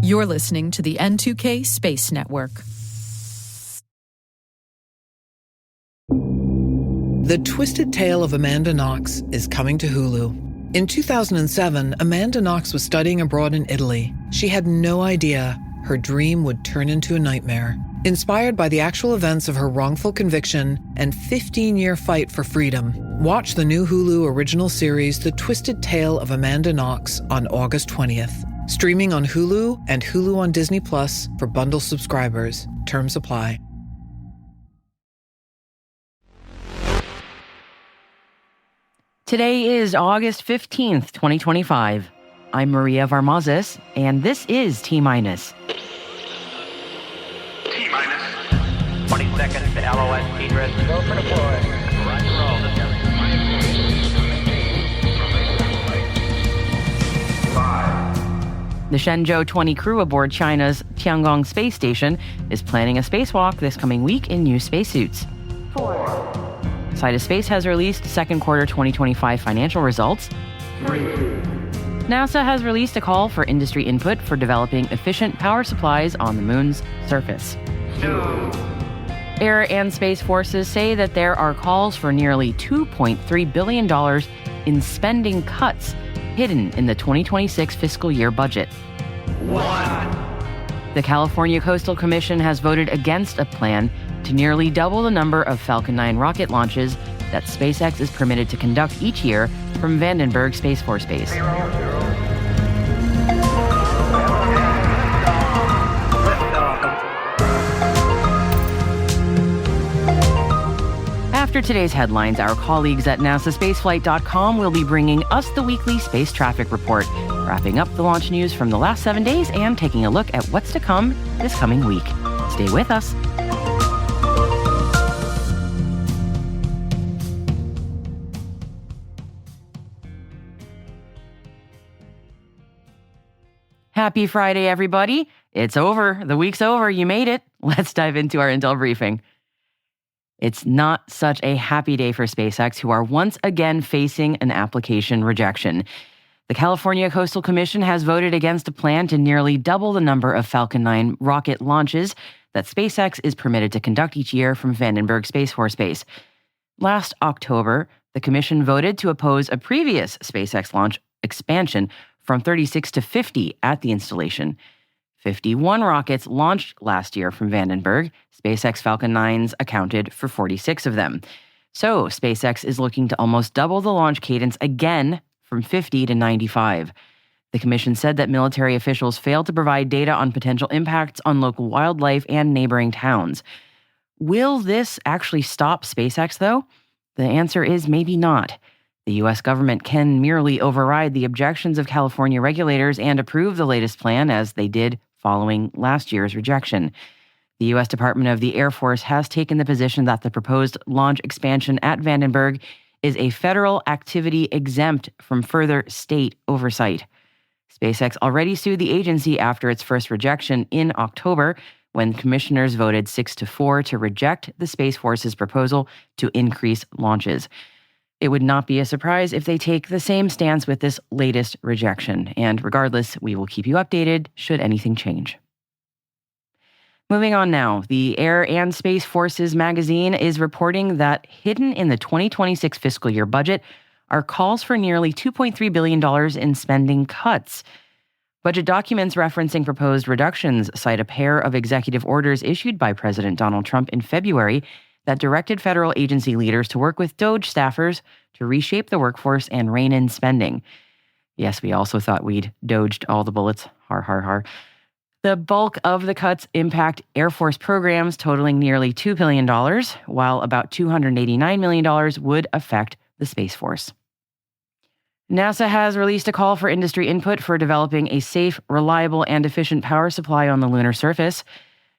You're listening to the N2K Space Network. The Twisted Tale of Amanda Knox is coming to Hulu. In 2007, Amanda Knox was studying abroad in Italy. She had no idea her dream would turn into a nightmare. Inspired by the actual events of her wrongful conviction and 15-year fight for freedom, watch the new Hulu original series, The Twisted Tale of Amanda Knox, on August 20th. Streaming on Hulu and Hulu on Disney Plus for bundle subscribers. Terms apply. Today is August 15th, 2025. I'm Maria Varmazes, and this is T-Minus. T-minus 20 seconds to LOS. T-dress to go for deploy. Roger roll. The Shenzhou 20 crew aboard China's Tiangong space station is planning a spacewalk this coming week in new spacesuits. 4. Sidus Space has released second quarter 2025 financial results. 3. NASA has released a call for industry input for developing efficient power supplies on the moon's surface. 2. Air and Space Forces say that there are calls for nearly $2.3 billion in spending cuts hidden in the 2026 fiscal year budget. 1. The California Coastal Commission has voted against a plan to nearly double the number of Falcon 9 rocket launches that SpaceX is permitted to conduct each year from Vandenberg Space Force Base. 0. After today's headlines, our colleagues at NASAspaceflight.com will be bringing us the weekly space traffic report, wrapping up the launch news from the last 7 days and taking a look at what's to come this coming week. Stay with us. Happy Friday, everybody. It's over. The week's over. You made it. Let's dive into our Intel briefing. It's not such a happy day for SpaceX, who are once again facing an application rejection. The California Coastal Commission has voted against a plan to nearly double the number of Falcon 9 rocket launches that SpaceX is permitted to conduct each year from Vandenberg Space Force Base. Last October, the Commission voted to oppose a previous SpaceX launch expansion from 36 to 50 at the installation. 51 rockets launched last year from Vandenberg. SpaceX Falcon 9s accounted for 46 of them. So SpaceX is looking to almost double the launch cadence again from 50 to 95. The commission said that military officials failed to provide data on potential impacts on local wildlife and neighboring towns. Will this actually stop SpaceX, though? The answer is maybe not. The U.S. government can merely override the objections of California regulators and approve the latest plan, as they did following last year's rejection. The U.S. Department of the Air Force has taken the position that the proposed launch expansion at Vandenberg is a federal activity exempt from further state oversight. SpaceX already sued the agency after its first rejection in October, when commissioners voted 6-4 to reject the Space Force's proposal to increase launches. It would not be a surprise if they take the same stance with this latest rejection. And regardless, we will keep you updated should anything change. Moving on now, the Air and Space Forces magazine is reporting that hidden in the 2026 fiscal year budget are calls for nearly $2.3 billion in spending cuts. Budget documents referencing proposed reductions cite a pair of executive orders issued by President Donald Trump in February that directed federal agency leaders to work with DOGE staffers to reshape the workforce and rein in spending. Yes, we also thought we'd dodged all the bullets. Har, har, har. The bulk of the cuts impact Air Force programs totaling nearly $2 billion, while about $289 million would affect the Space Force. NASA has released a call for industry input for developing a safe, reliable, and efficient power supply on the lunar surface.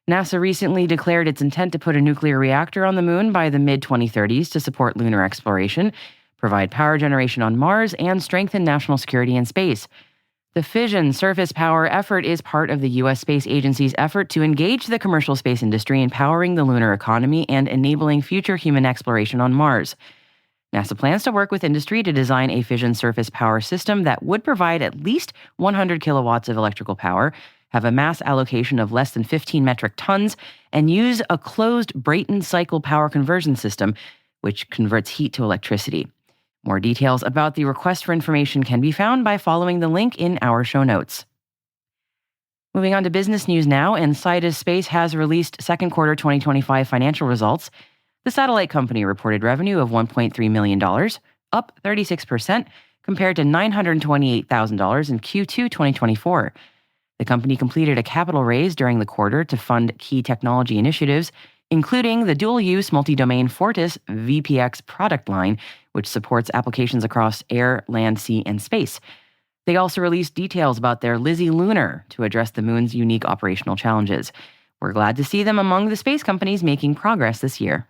NASA recently declared its intent to put a nuclear reactor on the moon by the mid-2030s to support lunar exploration, provide power generation on Mars, and strengthen national security in space. The fission surface power effort is part of the U.S. Space Agency's effort to engage the commercial space industry in powering the lunar economy and enabling future human exploration on Mars. NASA plans to work with industry to design a fission surface power system that would provide at least 100 kilowatts of electrical power, have a mass allocation of less than 15 metric tons, and use a closed Brayton cycle power conversion system, which converts heat to electricity. More details about the request for information can be found by following the link in our show notes. Moving on to business news now, and Sidus Space has released second quarter 2025 financial results. The satellite company reported revenue of $1.3 million, up 36% compared to $928,000 in Q2 2024. The company completed a capital raise during the quarter to fund key technology initiatives, including the dual-use multi-domain Fortis VPX product line, which supports applications across air, land, sea, and space. They also released details about their Lizzie Lunar to address the moon's unique operational challenges. We're glad to see them among the space companies making progress this year.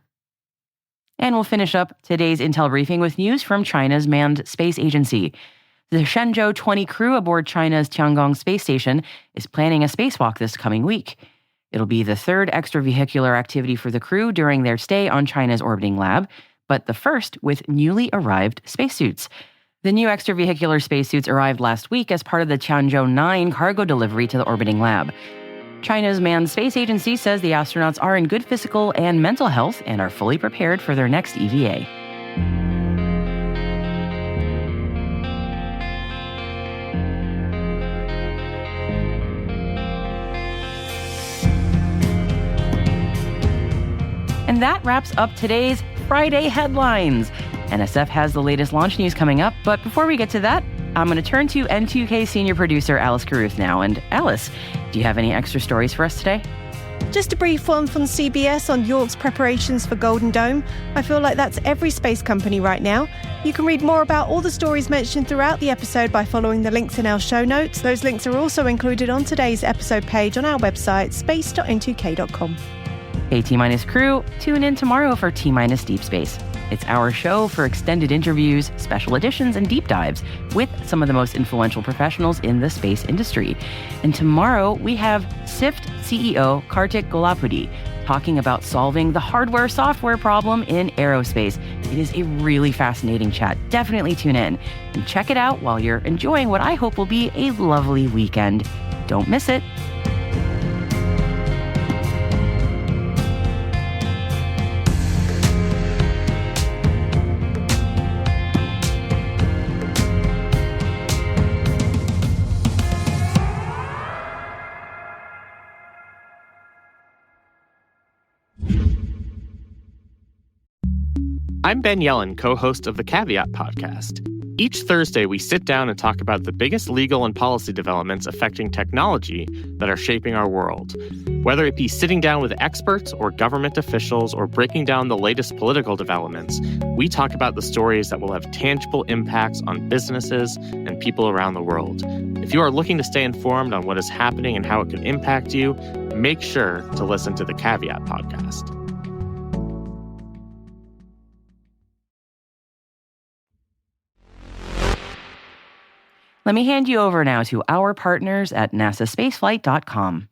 And we'll finish up today's Intel briefing with news from China's manned space agency. The Shenzhou 20 crew aboard China's Tiangong space station is planning a spacewalk this coming week. It'll be the third extravehicular activity for the crew during their stay on China's orbiting lab, but the first with newly arrived spacesuits. The new extravehicular spacesuits arrived last week as part of the Tianzhou 9 cargo delivery to the orbiting lab. China's manned space agency says the astronauts are in good physical and mental health and are fully prepared for their next EVA. And that wraps up today's Friday headlines. NSF has the latest launch news coming up, but before we get to that, I'm going to turn to N2K senior producer Alice Carruth now. And Alice, do you have any extra stories for us today? Just a brief one from CBS on York's preparations for Golden Dome. I feel like that's every space company right now. You can read more about all the stories mentioned throughout the episode by following the links in our show notes. Those links are also included on today's episode page on our website, space.n2k.com. Hey T-Minus crew, tune in tomorrow for T-Minus Deep Space. It's our show for extended interviews, special editions, and deep dives with some of the most influential professionals in the space industry. And tomorrow, we have SIFT CEO Kartik Golapudi talking about solving the hardware-software problem in aerospace. It is a really fascinating chat. Definitely tune in and check it out while you're enjoying what I hope will be a lovely weekend. Don't miss it. I'm Ben Yellen, co-host of the Caveat podcast. Each Thursday, we sit down and talk about the biggest legal and policy developments affecting technology that are shaping our world. Whether it be sitting down with experts or government officials or breaking down the latest political developments, we talk about the stories that will have tangible impacts on businesses and people around the world. If you are looking to stay informed on what is happening and how it can impact you, make sure to listen to the Caveat podcast. Let me hand you over now to our partners at nasaspaceflight.com.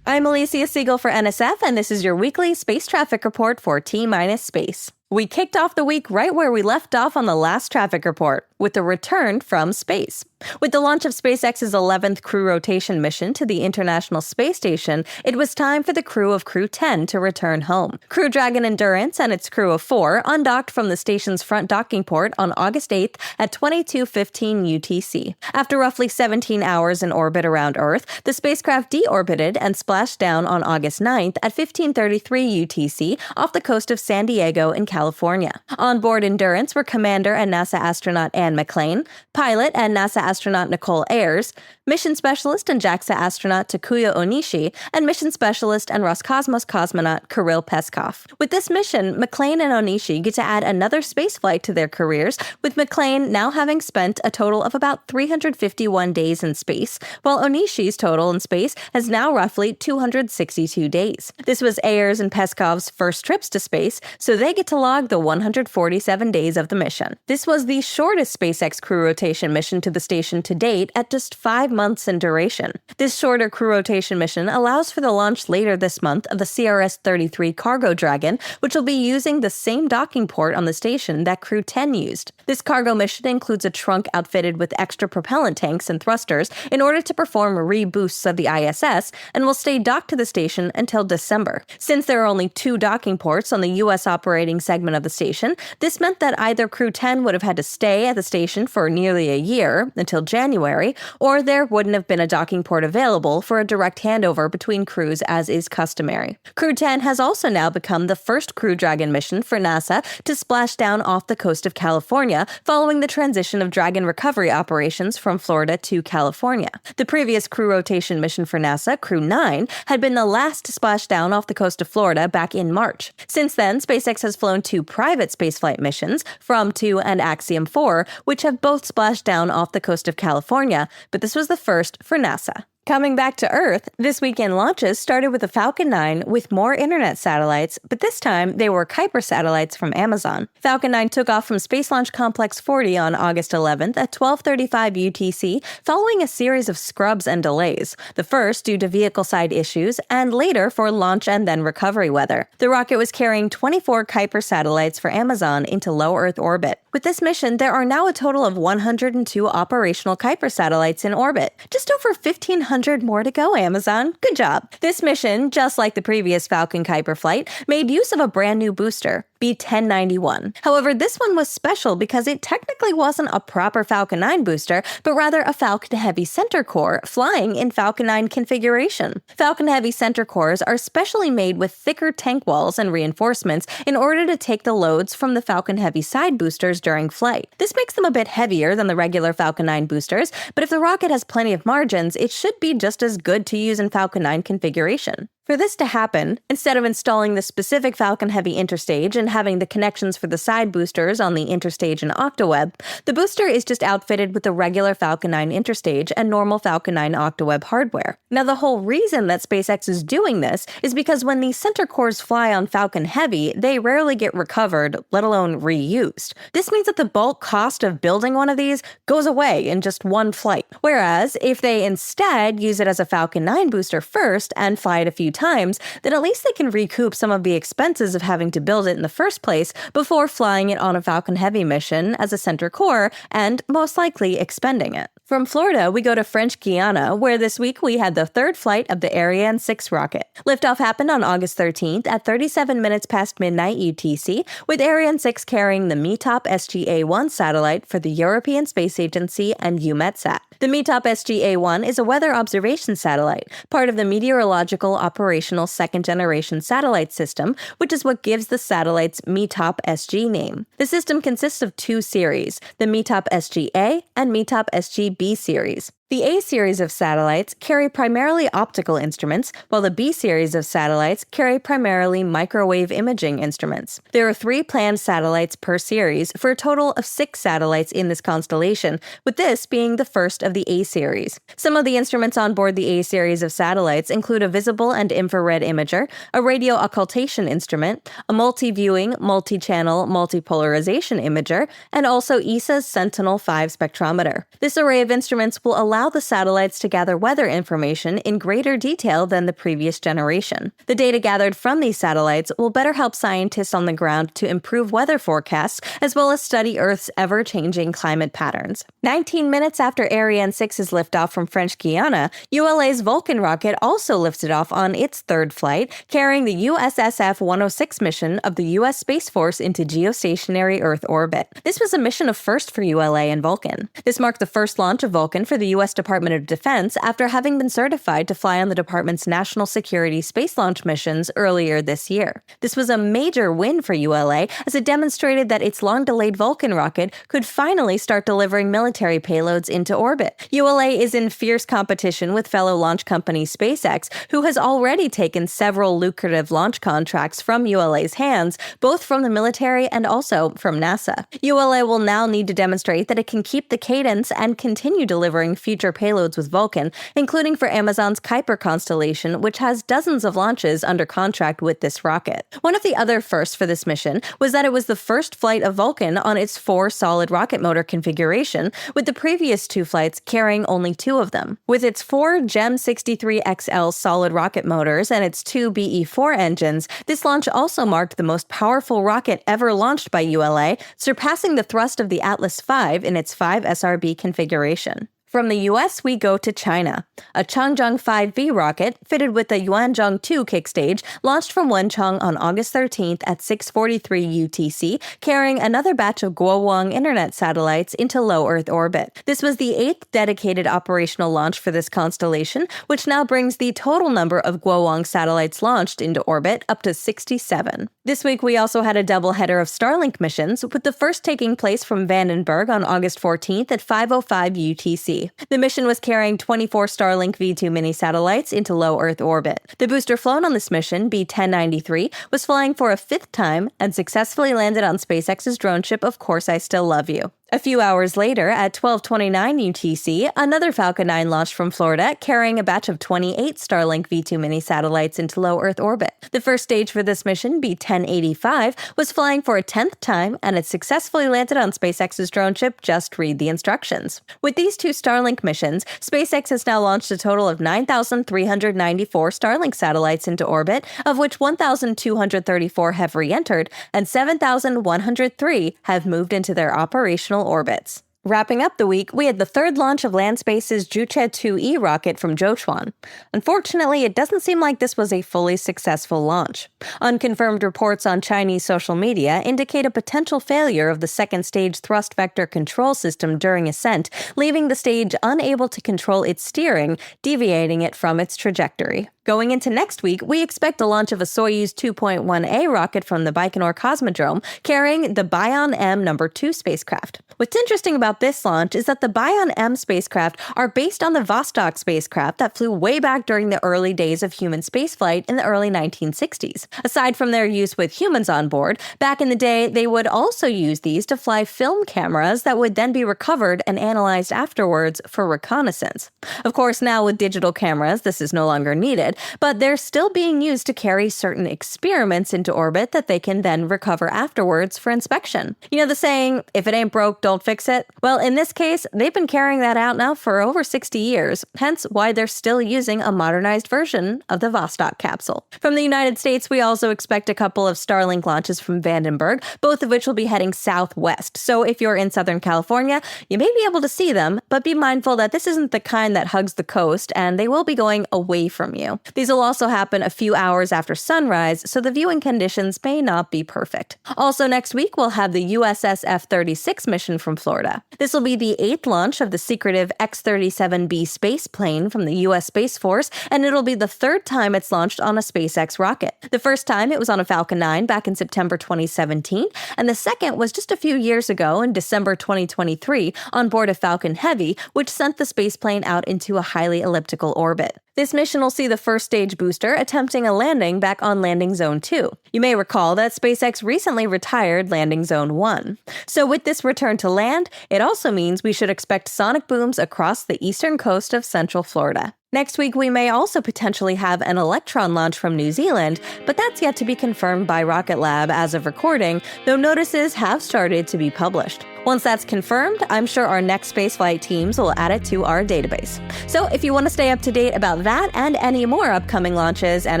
I'm Alicia Siegel for NSF, and this is your weekly space traffic report for T-Minus Space. We kicked off the week right where we left off on the last traffic report, with the return from space. With the launch of SpaceX's 11th crew rotation mission to the International Space Station, it was time for the crew of Crew 10 to return home. Crew Dragon Endurance and its crew of 4 undocked from the station's front docking port on August 8th at 22:15 UTC. After roughly 17 hours in orbit around Earth, the spacecraft deorbited and splashed down on August 9th at 15:33 UTC off the coast of San Diego in California. On board Endurance were Commander and NASA astronaut Anne McClain, pilot and NASA astronaut Nicole Ayers, mission specialist and JAXA astronaut Takuya Onishi, and mission specialist and Roscosmos cosmonaut Kirill Peskov. With this mission, McClain and Onishi get to add another spaceflight to their careers, with McClain now having spent a total of about 351 days in space, while Onishi's total in space has now roughly 262 days. This was Ayers and Peskov's first trips to space, so they get to log the 147 days of the mission. This was the shortest SpaceX crew rotation mission to the station to date at just 5 months in duration. This shorter crew rotation mission allows for the launch later this month of the CRS-33 Cargo Dragon, which will be using the same docking port on the station that Crew 10 used. This cargo mission includes a trunk outfitted with extra propellant tanks and thrusters in order to perform reboosts of the ISS, and will stay docked to the station until December. Since there are only 2 docking ports on the U.S. operating segment of the station, this meant that either Crew 10 would have had to stay at the station for nearly a year, until January, or there wouldn't have been a docking port available for a direct handover between crews as is customary. Crew 10 has also now become the first Crew Dragon mission for NASA to splash down off the coast of California following the transition of Dragon recovery operations from Florida to California. The previous crew rotation mission for NASA, Crew 9, had been the last to splash down off the coast of Florida back in March. Since then, SpaceX has flown 2 private spaceflight missions, From 2 and Axiom 4, which have both splashed down off the coast of California, but this was the first for NASA. Coming back to Earth, this weekend launches started with the Falcon 9 with more internet satellites, but this time they were Kuiper satellites from Amazon. Falcon 9 took off from Space Launch Complex 40 on August 11th at 12:35 UTC, following a series of scrubs and delays, the first due to vehicle-side issues, and later for launch and then recovery weather. The rocket was carrying 24 Kuiper satellites for Amazon into low Earth orbit. With this mission, there are now a total of 102 operational Kuiper satellites in orbit, just over 1,500 more to go, Amazon. Good job. This mission, just like the previous Falcon Kuiper flight, made use of a brand new booster, B1091. However, this one was special because it technically wasn't a proper Falcon 9 booster, but rather a Falcon Heavy center core flying in Falcon 9 configuration. Falcon Heavy center cores are specially made with thicker tank walls and reinforcements in order to take the loads from the Falcon Heavy side boosters during flight. This makes them a bit heavier than the regular Falcon 9 boosters, but if the rocket has plenty of margins, it should be just as good to use in Falcon 9 configuration. For this to happen, instead of installing the specific Falcon Heavy interstage and having the connections for the side boosters on the interstage and octaweb, the booster is just outfitted with the regular Falcon 9 interstage and normal Falcon 9 octaweb hardware. Now, the whole reason that SpaceX is doing this is because when these center cores fly on Falcon Heavy, they rarely get recovered, let alone reused. This means that the bulk cost of building one of these goes away in just one flight. Whereas, if they instead use it as a Falcon 9 booster first and fly it a few times, then at least they can recoup some of the expenses of having to build it in the first place before flying it on a Falcon Heavy mission as a center core and most likely expending it. From Florida, we go to French Guiana, where this week we had the 3rd flight of the Ariane 6 rocket. Liftoff happened on August 13th at 37 minutes past midnight UTC, with Ariane 6 carrying the METOP SGA-1 satellite for the European Space Agency and EUMETSAT. The METOP SGA-1 is a weather observation satellite, part of the Meteorological Operational Second-Generation Satellite System, which is what gives the satellite's METOP SG name. The system consists of 2 series, the METOP SGA and METOP SGB series. The A series of satellites carry primarily optical instruments, while the B series of satellites carry primarily microwave imaging instruments. There are 3 planned satellites per series for a total of 6 satellites in this constellation, with this being the first of the A series. Some of the instruments on board the A series of satellites include a visible and infrared imager, a radio occultation instrument, a multi-viewing, multi-channel, multipolarization imager, and also ESA's Sentinel-5 spectrometer. This array of instruments will allow the satellites to gather weather information in greater detail than the previous generation. The data gathered from these satellites will better help scientists on the ground to improve weather forecasts, as well as study Earth's ever-changing climate patterns. 19 minutes after Ariane 6's liftoff from French Guiana, ULA's Vulcan rocket also lifted off on its 3rd flight, carrying the USSF-106 mission of the U.S. Space Force into geostationary Earth orbit. This was a mission of first for ULA and Vulcan. This marked the first launch of Vulcan for the U.S. Department of Defense after having been certified to fly on the department's national security space launch missions earlier this year. This was a major win for ULA as it demonstrated that its long-delayed Vulcan rocket could finally start delivering military payloads into orbit. ULA is in fierce competition with fellow launch company SpaceX, who has already taken several lucrative launch contracts from ULA's hands, both from the military and also from NASA. ULA will now need to demonstrate that it can keep the cadence and continue delivering future future payloads with Vulcan, including for Amazon's Kuiper constellation, which has dozens of launches under contract with this rocket. One of the other firsts for this mission was that it was the first flight of Vulcan on its 4 solid rocket motor configuration, with the previous 2 flights carrying only 2 of them. With its 4 GEM 63XL solid rocket motors and its 2 BE-4 engines, this launch also marked the most powerful rocket ever launched by ULA, surpassing the thrust of the Atlas V in its 5 SRB configuration. From the US, we go to China. A Changzheng 5V rocket, fitted with the Yuanzhong 2 kickstage, launched from Wenchang on August 13th at 6:43 UTC, carrying another batch of Guowang internet satellites into low Earth orbit. This was the 8th dedicated operational launch for this constellation, which now brings the total number of Guowang satellites launched into orbit up to 67. This week, we also had a doubleheader of Starlink missions, with the first taking place from Vandenberg on August 14th at 5:05 UTC. The mission was carrying 24 Starlink V2 mini satellites into low Earth orbit. The booster flown on this mission, B-1093, was flying for a 5th time and successfully landed on SpaceX's drone ship Of Course I Still Love You. A few hours later, at 12:29 UTC, another Falcon 9 launched from Florida, carrying a batch of 28 Starlink V2 mini satellites into low Earth orbit. The first stage for this mission, B-1085, was flying for a 10th time, and it successfully landed on SpaceX's drone ship Just Read the Instructions. With these 2 Starlink missions, SpaceX has now launched a total of 9,394 Starlink satellites into orbit, of which 1,234 have re-entered, and 7,103 have moved into their operational orbits. Wrapping up the week, we had the 3rd launch of Landspace's Zhuche 2E rocket from Zhoushuan. Unfortunately, it doesn't seem like this was a fully successful launch. Unconfirmed reports on Chinese social media indicate a potential failure of the 2nd stage thrust vector control system during ascent, leaving the stage unable to control its steering, deviating it from its trajectory. Going into next week, we expect the launch of a Soyuz 2.1A rocket from the Baikonur Cosmodrome, carrying the Bion-M No. 2 spacecraft. What's interesting about this launch is that the Bion-M spacecraft are based on the Vostok spacecraft that flew way back during the early days of human spaceflight in the early 1960s. Aside from their use with humans on board, back in the day, they would also use these to fly film cameras that would then be recovered and analyzed afterwards for reconnaissance. Of course, now with digital cameras, this is no longer needed, but they're still being used to carry certain experiments into orbit that they can then recover afterwards for inspection. You know the saying, if it ain't broke, don't fix it? Well, in this case, they've been carrying that out now for over 60 years, hence why they're still using a modernized version of the Vostok capsule. From the United States, we also expect a couple of Starlink launches from Vandenberg, both of which will be heading southwest. So if you're in Southern California, you may be able to see them, but be mindful that this isn't the kind that hugs the coast, and they will be going away from you. These will also happen a few hours after sunrise, so the viewing conditions may not be perfect. Also next week, we'll have the USS F-36 mission from Florida. This will be the 8th launch of the secretive X-37B space plane from the U.S. Space Force, and it'll be the 3rd time it's launched on a SpaceX rocket. The first time it was on a Falcon 9 back in September 2017, and the second was just a few years ago in December 2023 on board a Falcon Heavy, which sent the spaceplane out into a highly elliptical orbit. This mission will see the first stage booster attempting a landing back on Landing Zone 2. You may recall that SpaceX recently retired Landing Zone 1. So with this return to land, it also means we should expect sonic booms across the eastern coast of Central Florida. Next week, we may also potentially have an Electron launch from New Zealand, but that's yet to be confirmed by Rocket Lab as of recording, though notices have started to be published. Once that's confirmed, I'm sure our next spaceflight teams will add it to our database. So if you want to stay up to date about that and any more upcoming launches and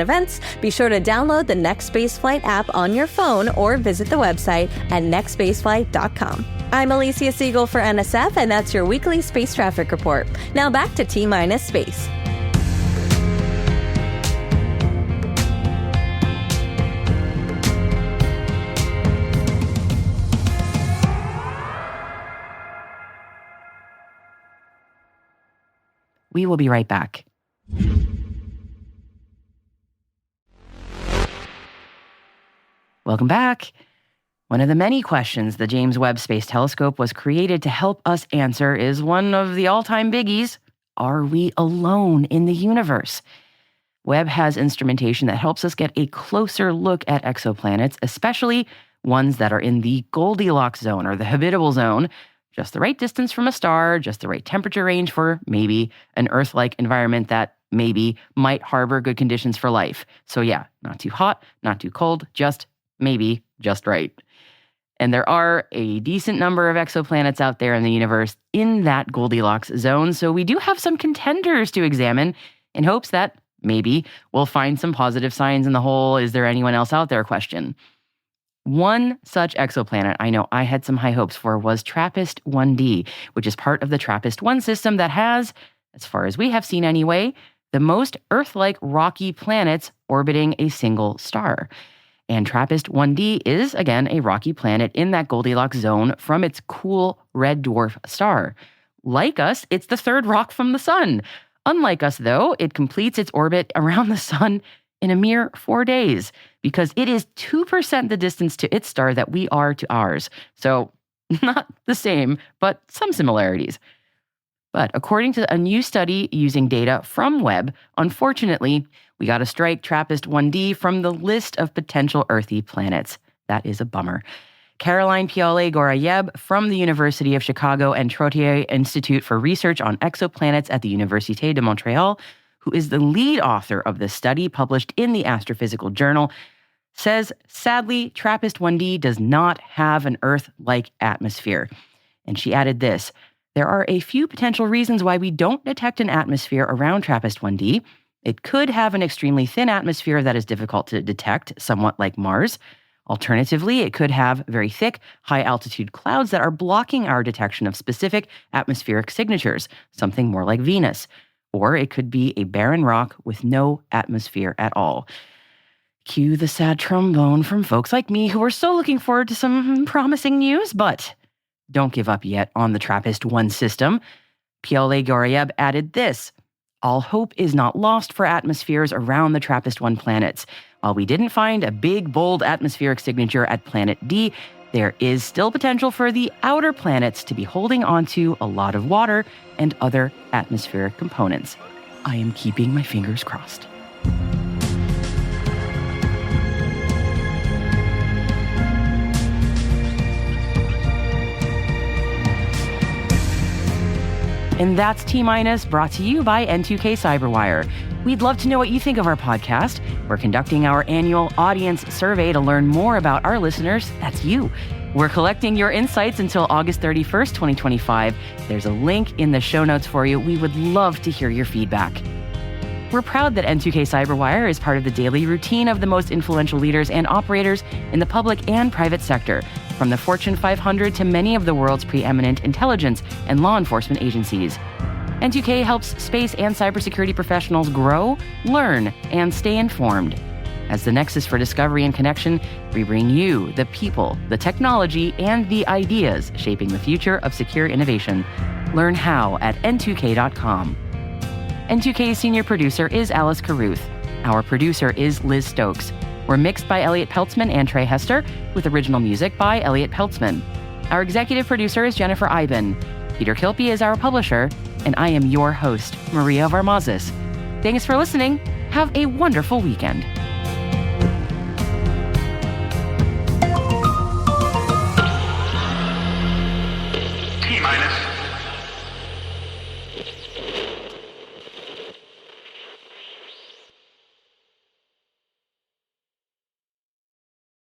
events, be sure to download the Next Spaceflight app on your phone or visit the website at nextspaceflight.com. I'm Alicia Siegel for NSF, and that's your weekly space traffic report. Now back to T-Minus Space. We will be right back. Welcome back. One of the many questions the James Webb Space Telescope was created to help us answer is one of the all-time biggies. Are we alone in the universe? Webb has instrumentation that helps us get a closer look at exoplanets, especially ones that are in the Goldilocks zone or the habitable zone, just the right distance from a star, just the right temperature range for maybe an Earth-like environment that maybe might harbor good conditions for life. So yeah, not too hot, not too cold, just maybe just right. And there are a decent number of exoplanets out there in the universe in that Goldilocks zone, so we do have some contenders to examine in hopes that maybe we'll find some positive signs in the whole "is there anyone else out there" question. One such exoplanet I know I had some high hopes for was TRAPPIST-1d, which is part of the TRAPPIST-1 system that has, as far as we have seen anyway, the most Earth-like rocky planets orbiting a single star. And TRAPPIST-1d is, again, a rocky planet in that Goldilocks zone from its cool red dwarf star. Like us, it's the third rock from the sun. Unlike us, though, it completes its orbit around the sun in a mere 4 days, because it is 2% the distance to its star that we are to ours. So not the same, but some similarities. But according to a new study using data from Webb, unfortunately, we got to strike TRAPPIST-1d from the list of potential earthy planets. That is a bummer. Caroline Piaule-Gorayeb from the University of Chicago and Trottier Institute for Research on Exoplanets at the Université de Montréal, who is the lead author of this study published in the Astrophysical Journal, says, sadly, TRAPPIST-1d does not have an Earth-like atmosphere. And she added this: there are a few potential reasons why we don't detect an atmosphere around TRAPPIST-1d. It could have an extremely thin atmosphere that is difficult to detect, somewhat like Mars. Alternatively, it could have very thick, high-altitude clouds that are blocking our detection of specific atmospheric signatures, something more like Venus. Or it could be a barren rock with no atmosphere at all. Cue the sad trombone from folks like me who are so looking forward to some promising news, but don't give up yet on the TRAPPIST-1 system. Piaule-Gorayeb added this: all hope is not lost for atmospheres around the TRAPPIST-1 planets. While we didn't find a big, bold atmospheric signature at planet D, there is still potential for the outer planets to be holding onto a lot of water and other atmospheric components. I am keeping my fingers crossed. And that's T-Minus, brought to you by N2K Cyberwire. We'd love to know what you think of our podcast. We're conducting our annual audience survey to learn more about our listeners. That's you. We're collecting your insights until August 31st, 2025. There's a link in the show notes for you. We would love to hear your feedback. We're proud that N2K Cyberwire is part of the daily routine of the most influential leaders and operators in the public and private sector, from the Fortune 500 to many of the world's preeminent intelligence and law enforcement agencies. N2K helps space and cybersecurity professionals grow, learn, and stay informed. As the nexus for discovery and connection, we bring you the people, the technology, and the ideas shaping the future of secure innovation. Learn how at n2k.com. N2K's senior producer is Alice Carruth. Our producer is Liz Stokes. We're mixed by Elliot Peltzman and Trey Hester, with original music by Elliot Peltzman. Our executive producer is Jennifer Iben. Peter Kilpie is our publisher, and I am your host, Maria Varmazis. Thanks for listening. Have a wonderful weekend.